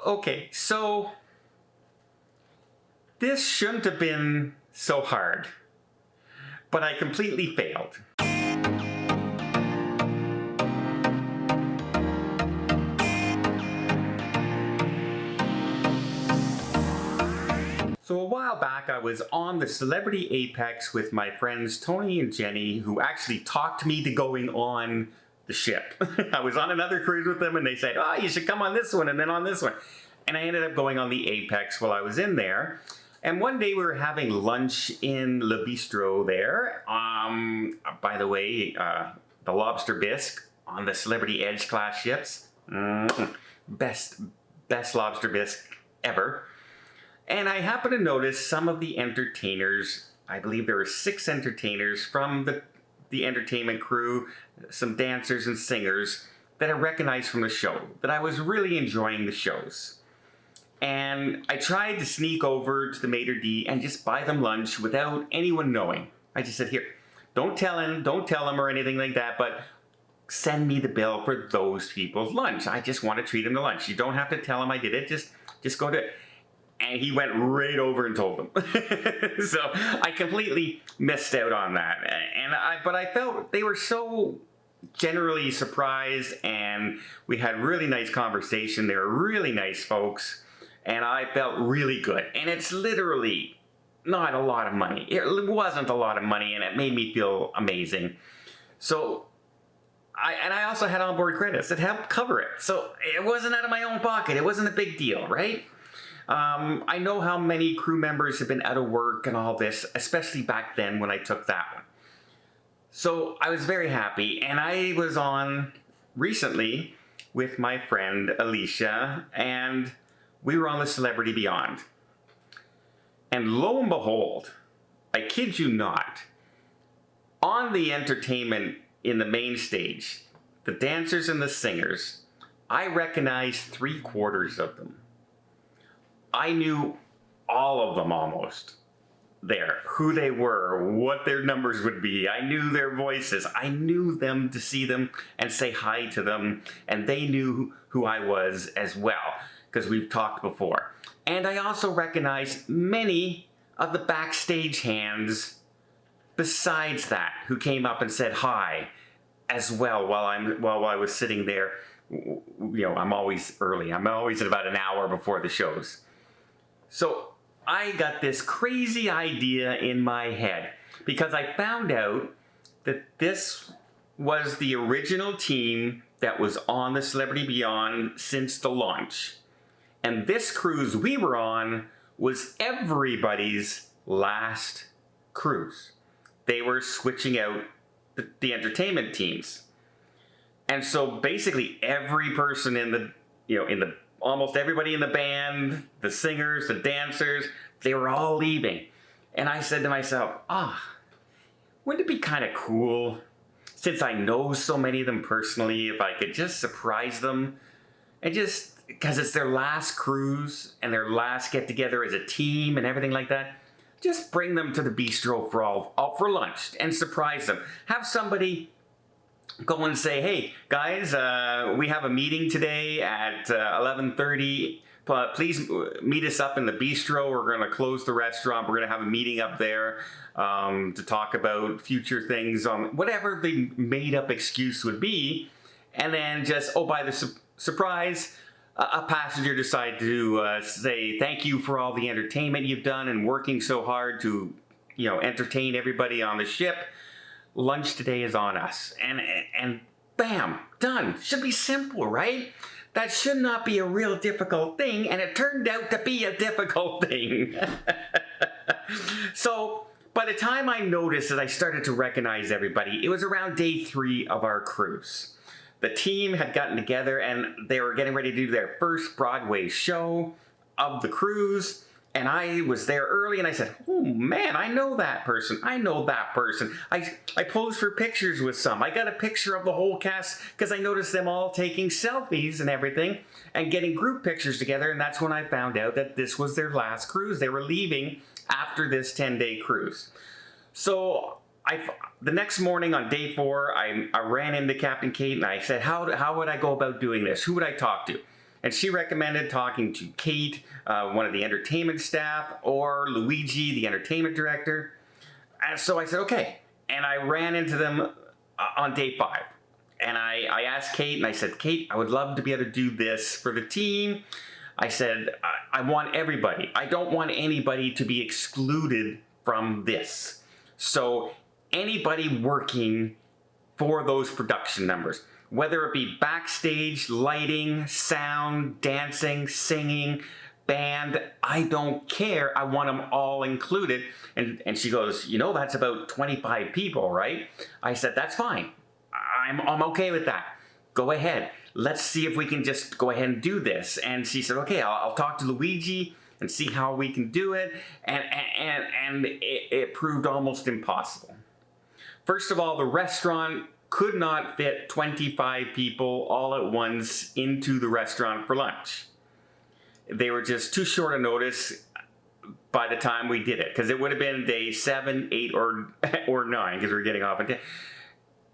Okay, so this shouldn't have been so hard, but I completely failed. So a while back, I was on the Celebrity Apex with my friends Tony and Jenny, who actually talked me to going on the ship. I was on another cruise with them and they said, oh, you should come on this one and then on this one. And I ended up going on the Apex while I was in there. And one day we were having lunch in Le Bistro there. By the way, the lobster bisque on the Celebrity Edge class ships. Best lobster bisque ever. And I happened to notice some of the entertainers, I believe there were 6 entertainers from the entertainment crew, some dancers and singers that I recognized from the show, that I was really enjoying the shows. And I tried to sneak over to the maitre d' and just buy them lunch without anyone knowing. I just said, here, don't tell him or anything like that, but send me the bill for those people's lunch. I just want to treat them to lunch. You don't have to tell him I did it, just go to it. And he went right over and told them. So I completely missed out on that. But I felt they were so generally surprised, and we had really nice conversation. They were really nice folks, and I felt really good. And it's literally not a lot of money. It wasn't a lot of money, and it made me feel amazing. So I also had onboard credits that helped cover it. So it wasn't out of my own pocket. It wasn't a big deal, right? I know how many crew members have been out of work and all this, especially back then when I took that one. So I was very happy, and I was on recently with my friend Alicia, and we were on the Celebrity Beyond. And lo and behold, I kid you not, on the entertainment in the main stage, the dancers and the singers, I recognized 3/4 of them. I knew all of them almost there, who they were, what their numbers would be. I knew their voices. I knew them to see them and say hi to them, and they knew who I was as well, because we've talked before. And I also recognized many of the backstage hands besides that who came up and said hi as well while I was sitting there. You know, I'm always early. I'm always at about an hour before the shows. So I got this crazy idea in my head because I found out that this was the original team that was on the Celebrity Beyond since the launch. And this cruise we were on was everybody's last cruise. They were switching out the entertainment teams. And so basically every person almost everybody in the band, the singers, the dancers, they were all leaving. And I said to myself, wouldn't it be kind of cool, since I know so many of them personally, if I could just surprise them, and just, because it's their last cruise and their last get-together as a team and everything like that, just bring them to the bistro for lunch and surprise them. Have somebody go and say, hey, guys, we have a meeting today at 11:30. Please meet us up in the bistro. We're going to close the restaurant. We're going to have a meeting up there to talk about future things, whatever the made-up excuse would be. And then just, by the surprise, a passenger decided to say thank you for all the entertainment you've done and working so hard to, entertain everybody on the ship. Lunch today is on us. And bam, done. Should be simple, right? That should not be a real difficult thing, and it turned out to be a difficult thing. So by the time I noticed that I started to recognize everybody, it was around day 3 of our cruise. The team had gotten together and they were getting ready to do their first Broadway show of the cruise. And I was there early and I said, oh man, I know that person. I know that person. I posed for pictures with some. I got a picture of the whole cast because I noticed them all taking selfies and everything and getting group pictures together. And that's when I found out that this was their last cruise. They were leaving after this 10-day cruise. So the next morning on day 4, I ran into Captain Kate and I said, how would I go about doing this? Who would I talk to? And she recommended talking to Kate, one of the entertainment staff, or Luigi, the entertainment director. And so I said, okay. And I ran into them on day 5. And I asked Kate, and I said, Kate, I would love to be able to do this for the team. I said, I want everybody. I don't want anybody to be excluded from this. So anybody working for those production numbers, whether it be backstage, lighting, sound, dancing, singing, band, I don't care. I want them all included. And she goes, you know, that's about 25 people, right? I said, that's fine. I'm okay with that. Go ahead. Let's see if we can just go ahead and do this. And she said, okay, I'll talk to Luigi and see how we can do it. And it proved almost impossible. First of all, the restaurant could not fit 25 people all at once into the restaurant for lunch. They were just too short a notice by the time we did it, because it would have been day 7, 8, or 9, because we were getting off at 10,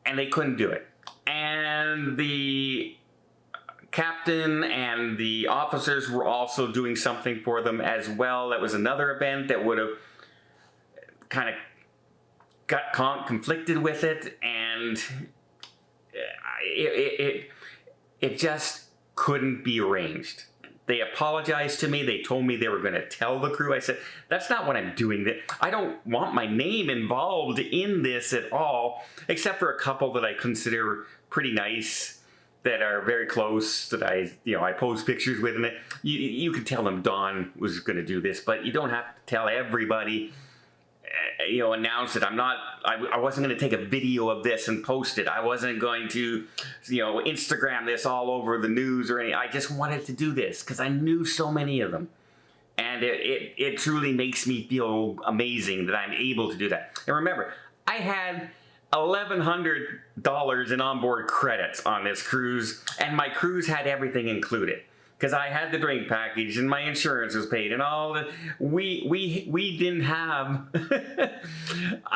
and they couldn't do it. And the captain and the officers were also doing something for them as well. That was another event that would have kind of got conflicted with it, and it just couldn't be arranged. They apologized to me. They told me they were going to tell the crew. I said, that's not what I'm doing. I don't want my name involved in this at all, except for a couple that I consider pretty nice, that are very close, that I post pictures with. And you could tell them Don was going to do this, but you don't have to tell everybody. Announce it. I wasn't going to take a video of this and post it. I wasn't going to, Instagram this all over the news or anything. I just wanted to do this because I knew so many of them. And it truly makes me feel amazing that I'm able to do that. And remember, I had $1,100 in onboard credits on this cruise, and my cruise had everything included. Because I had the drink package and my insurance was paid and all that. We didn't have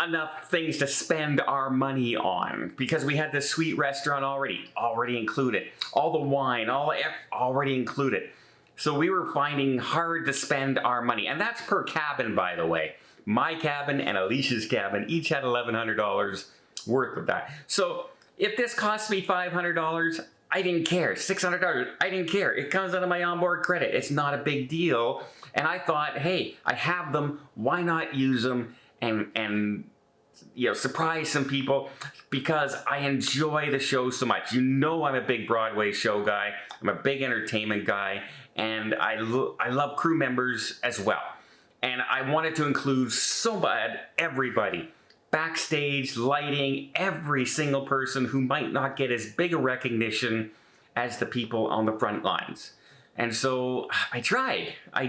enough things to spend our money on, because we had the sweet restaurant already included. All the wine, already included. So we were finding hard to spend our money. And that's per cabin, by the way. My cabin and Alicia's cabin each had $1,100 worth of that. So if this cost me $500, I didn't care. $600, I didn't care. It comes out of my onboard credit. It's not a big deal. And I thought, hey, I have them. Why not use them and surprise some people? Because I enjoy the show so much. I'm a big Broadway show guy. I'm a big entertainment guy. And I love crew members as well. And I wanted to include so bad everybody. Backstage, lighting, every single person who might not get as big a recognition as the people on the front lines. And so I tried. And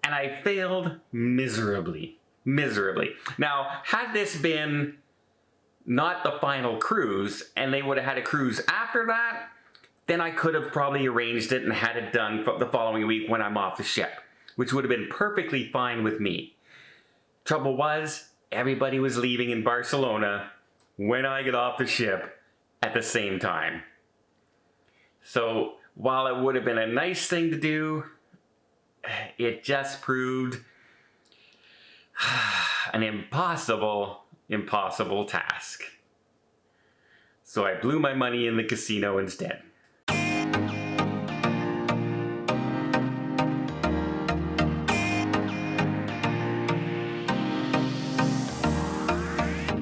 I failed miserably. Now, had this been not the final cruise, and they would have had a cruise after that, then I could have probably arranged it and had it done the following week when I'm off the ship, which would have been perfectly fine with me. Trouble was, everybody was leaving in Barcelona when I get off the ship at the same time. So while it would have been a nice thing to do, it just proved an impossible task. So I blew my money in the casino instead.